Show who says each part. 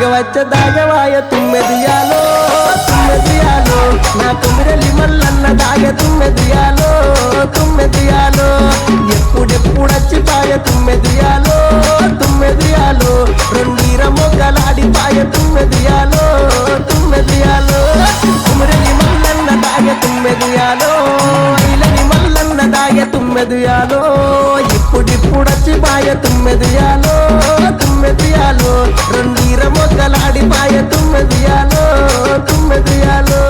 Speaker 1: దాగవాయ తుమ్మెదియాలో తుమ్మెదియాలో నా కుమిరలి మల్లన్న దాగ తుమ్మెదియాలో తుమ్మెదియాలో ఎప్పుడెప్పుడచ్చిపాయ తుమ్మెదియాలో తుమ్మెదియాలో రెండీర మొగ్గలాడిపాయ తుమ్మెదియాలో తుమ్మెదియాలో కుమిరలి మల్లన్న దాగ తుమ్మెదియాలో ఇలని మల్లన్న దాగ తుమ్మెదియాలో ఇప్పుడిప్పుడచ్చిపాయ తుమ్మెదియాలో తుమ్మెదియాలో రెండీర మొగ్గలాడిపాయ తుమ్మెదియాలో తుమ్మెదియాలో